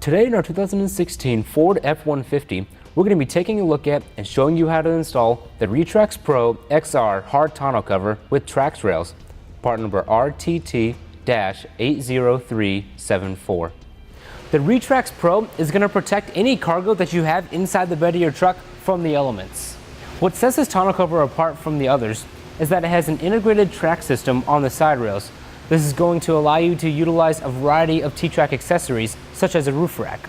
Today in our 2016 Ford F-150, we're going to be taking a look at and showing you how to install the RetraxPRO XR Hard Tonneau cover with Trax Rails, part number RTT-80374. The RetraxPRO is going to protect any cargo that you have inside the bed of your truck from the elements. What sets this tonneau cover apart from the others is that it has an integrated track system on the side rails. This is going to allow you to utilize a variety of T-track accessories, such as a roof rack.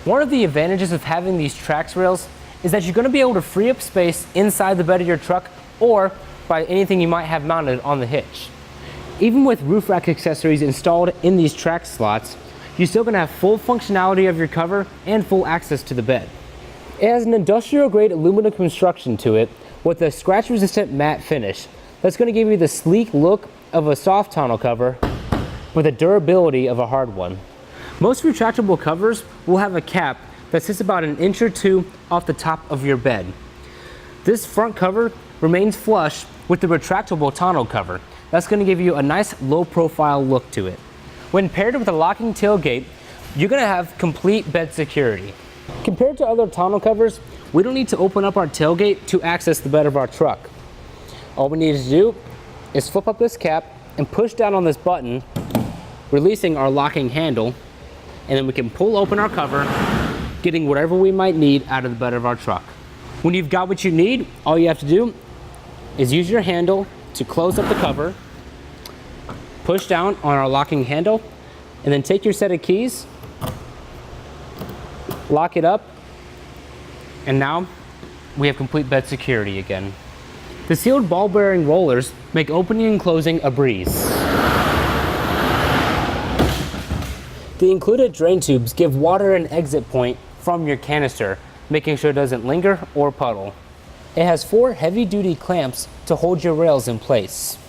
One of the advantages of having these Trax Rails is that you're going to be able to free up space inside the bed of your truck or by anything you might have mounted on the hitch. Even with roof rack accessories installed in these track slots, you're still going to have full functionality of your cover and full access to the bed. It has an industrial grade aluminum construction to it with a scratch resistant matte finish that's going to give you the sleek look of a soft tonneau cover with the durability of a hard one. Most retractable covers will have a cap that sits about an inch or two off the top of your bed. This front cover remains flush with the retractable tonneau cover. That's going to give you a nice low profile look to it. When paired with a locking tailgate, you're going to have complete bed security. Compared to other tonneau covers, we don't need to open up our tailgate to access the bed of our truck. All we need to do is flip up this cap and push down on this button, releasing our locking handle, and then we can pull open our cover, getting whatever we might need out of the bed of our truck. When you've got what you need, all you have to do is use your handle to close up the cover, push down on our locking handle, and then take your set of keys, lock it up, and now we have complete bed security again. The sealed ball bearing rollers make opening and closing a breeze. The included drain tubes give water an exit point from your canister, making sure it doesn't linger or puddle. It has 4 heavy-duty clamps to hold your rails in place.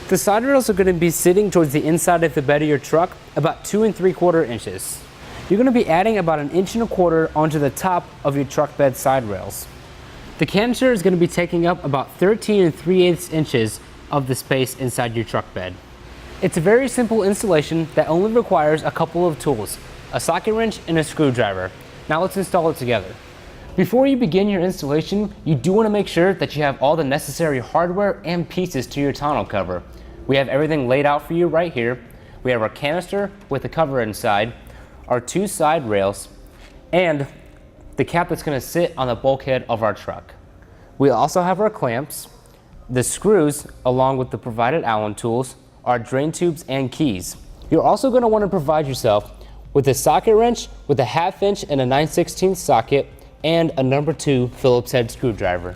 The side rails are going to be sitting towards the inside of the bed of your truck about 2 3/4 inches. You're going to be adding about 1 1/4 inches onto the top of your truck bed side rails. The canister is going to be taking up about 13 3/8 inches of the space inside your truck bed. It's a very simple installation that only requires a couple of tools, a socket wrench and a screwdriver. Now let's install it together. Before you begin your installation, you do want to make sure that you have all the necessary hardware and pieces to your tonneau cover. We have everything laid out for you right here. We have our canister with the cover inside, our 2 side rails, and the cap that's going to sit on the bulkhead of our truck. We also have our clamps, the screws along with the provided Allen tools, our drain tubes and keys. You're also going to want to provide yourself with a socket wrench with a 1/2 inch and a 9/16 socket and a number 2 Phillips head screwdriver.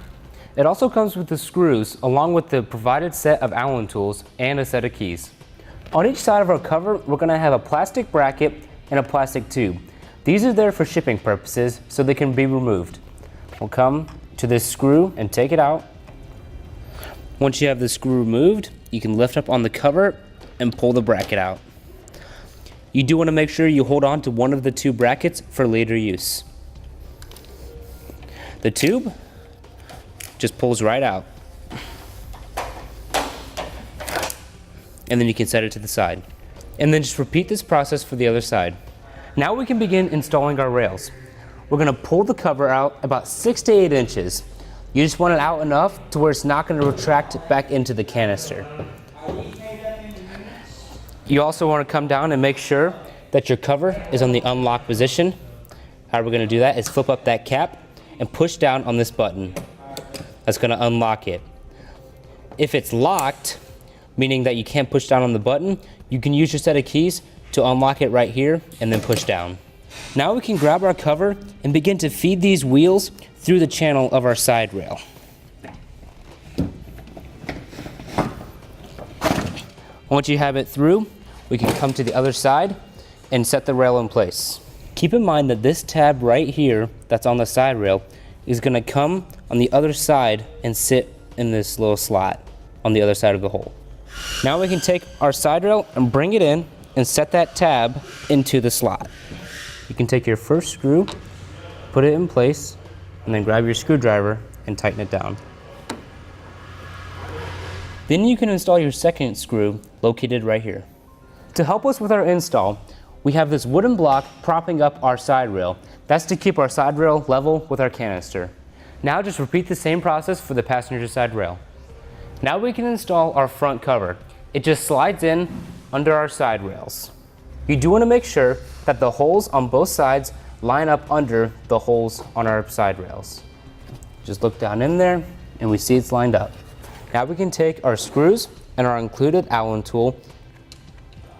It also comes with the screws along with the provided set of Allen tools and a set of keys. On each side of our cover, we're going to have a plastic bracket and a plastic tube. These are there for shipping purposes, so they can be removed. We'll come to this screw and take it out. Once you have the screw removed, you can lift up on the cover and pull the bracket out. You do want to make sure you hold on to one of the 2 brackets for later use. The tube just pulls right out. And then you can set it to the side. And then just repeat this process for the other side. Now we can begin installing our rails. We're going to pull the cover out about 6 to 8 inches. You just want it out enough to where it's not going to retract back into the canister. You also want to come down and make sure that your cover is on the unlock position. How we're going to do that is flip up that cap and push down on this button. That's going to unlock it. If it's locked, meaning that you can't push down on the button, you can use your set of keys to unlock it right here and then push down. Now we can grab our cover and begin to feed these wheels through the channel of our side rail. Once you have it through, we can come to the other side and set the rail in place. Keep in mind that this tab right here that's on the side rail is going to come on the other side and sit in this little slot on the other side of the hole. Now we can take our side rail and bring it in and set that tab into the slot. You can take your first screw, put it in place, and then grab your screwdriver and tighten it down. Then you can install your second screw located right here. To help us with our install, we have this wooden block propping up our side rail. That's to keep our side rail level with our canister. Now just repeat the same process for the passenger side rail. Now we can install our front cover. It just slides in under our side rails. You do want to make sure that the holes on both sides line up under the holes on our side rails. Just look down in there and we see it's lined up. Now we can take our screws and our included Allen tool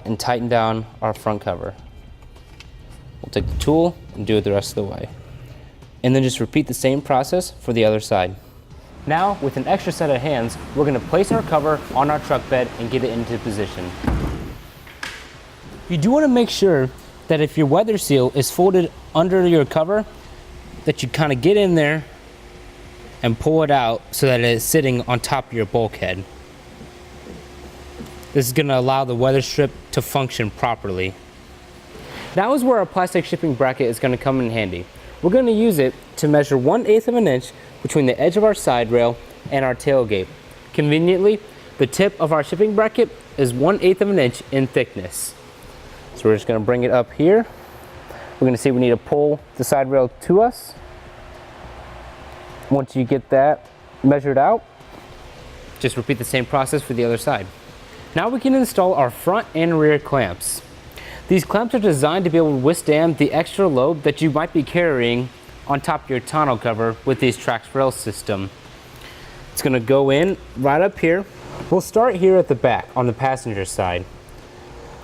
and tighten down our front cover. We'll take the tool and do it the rest of the way. And then just repeat the same process for the other side. Now, with an extra set of hands, we're going to place our cover on our truck bed and get it into position. You do want to make sure that if your weather seal is folded under your cover, that you kind of get in there and pull it out so that it is sitting on top of your bulkhead. This is going to allow the weather strip to function properly. Now is where our plastic shipping bracket is going to come in handy. We're going to use it to measure 1/8 of an inch between the edge of our side rail and our tailgate. Conveniently, the tip of our shipping bracket is 1/8 of an inch in thickness. So we're just going to bring it up here. We're going to see we need to pull the side rail to us. Once you get that measured out, just repeat the same process for the other side. Now we can install our front and rear clamps. These clamps are designed to be able to withstand the extra load that you might be carrying on top of your tonneau cover with these Trax Rails system. It's going to go in right up here. We'll start here at the back on the passenger side.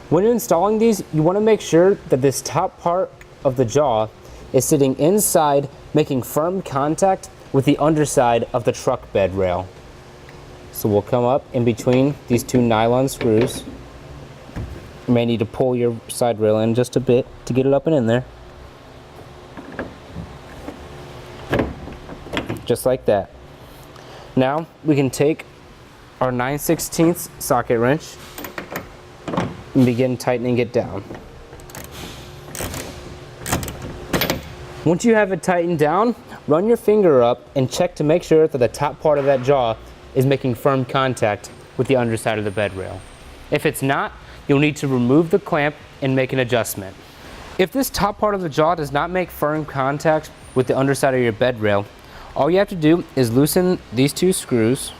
When you're installing these, you want to make sure that this top part of the jaw is sitting inside, making firm contact with the underside of the truck bed rail. So we'll come up in between these two nylon screws. You may need to pull your side rail in just a bit to get it up and in there. Just like that. Now we can take our 9/16 socket wrench and begin tightening it down. Once you have it tightened down, run your finger up and check to make sure that the top part of that jaw is making firm contact with the underside of the bed rail. If it's not, you'll need to remove the clamp and make an adjustment. If this top part of the jaw does not make firm contact with the underside of your bed rail, all you have to do is loosen these two screws.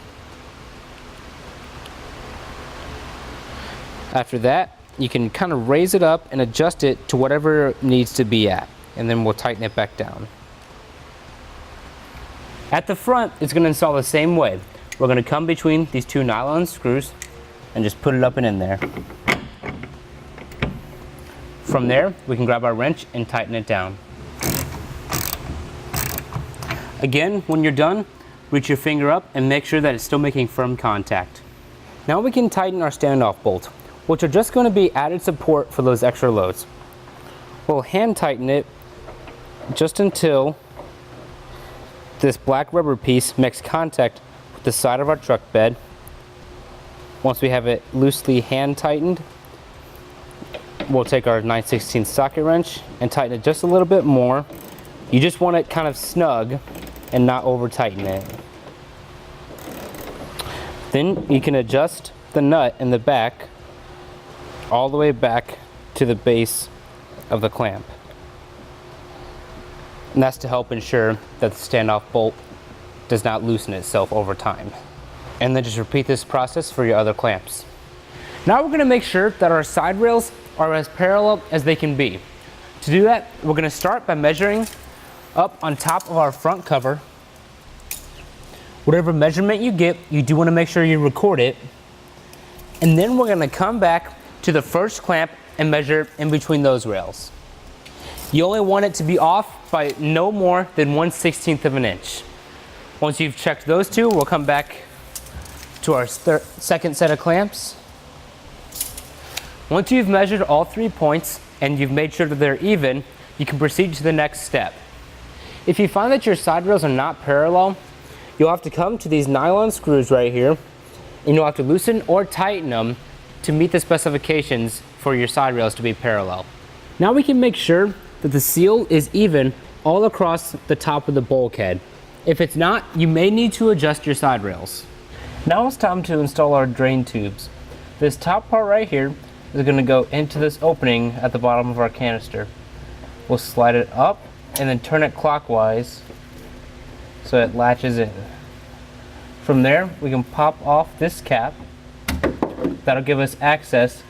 After that, you can kind of raise it up and adjust it to whatever it needs to be at, and then we'll tighten it back down. At the front, it's going to install the same way. We're going to come between these two nylon screws and just put it up and in there. From there, we can grab our wrench and tighten it down. Again, when you're done, reach your finger up and make sure that it's still making firm contact. Now we can tighten our standoff bolts, which are just going to be added support for those extra loads. We'll hand tighten it just until this black rubber piece makes contact with the side of our truck bed. Once we have it loosely hand tightened, we'll take our 9/16 socket wrench and tighten it just a little bit more. You just want it kind of snug and not over tighten it. Then you can adjust the nut in the back all the way back to the base of the clamp. And that's to help ensure that the standoff bolt does not loosen itself over time. And then just repeat this process for your other clamps. Now we're going to make sure that our side rails are as parallel as they can be. To do that, we're going to start by measuring up on top of our front cover. Whatever measurement you get, you do want to make sure you record it. And then we're going to come back to the first clamp and measure in between those rails. You only want it to be off by no more than 1/16 of an inch. Once you've checked those two, we'll come back to our second set of clamps. Once you've measured all 3 points and you've made sure that they're even, you can proceed to the next step. If you find that your side rails are not parallel, you'll have to come to these nylon screws right here, and you'll have to loosen or tighten them to meet the specifications for your side rails to be parallel. Now we can make sure that the seal is even all across the top of the bulkhead. If it's not, you may need to adjust your side rails. Now it's time to install our drain tubes. This top part right here is going to go into this opening at the bottom of our canister. We'll slide it up and then turn it clockwise so it latches in. From there, we can pop off this cap. That'll give us access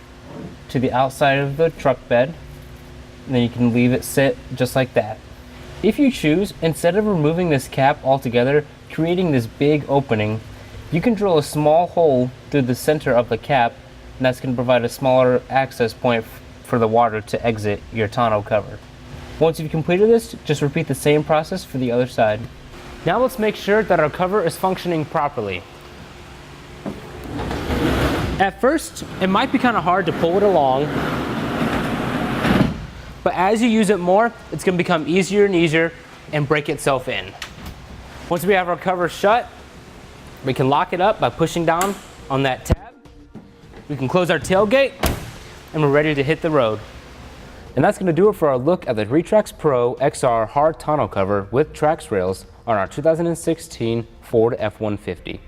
to the outside of the truck bed, and then you can leave it sit just like that. If you choose, instead of removing this cap altogether, creating this big opening, you can drill a small hole through the center of the cap, and that's going to provide a smaller access point for the water to exit your tonneau cover. Once you've completed this, just repeat the same process for the other side. Now let's make sure that our cover is functioning properly. At first, it might be kind of hard to pull it along, but as you use it more, it's going to become easier and easier and break itself in. Once we have our cover shut, we can lock it up by pushing down on that tab. We can close our tailgate, and we're ready to hit the road. And that's going to do it for our look at the RetraxPRO XR Hard Tonneau cover with Trax Rails on our 2016 Ford F-150.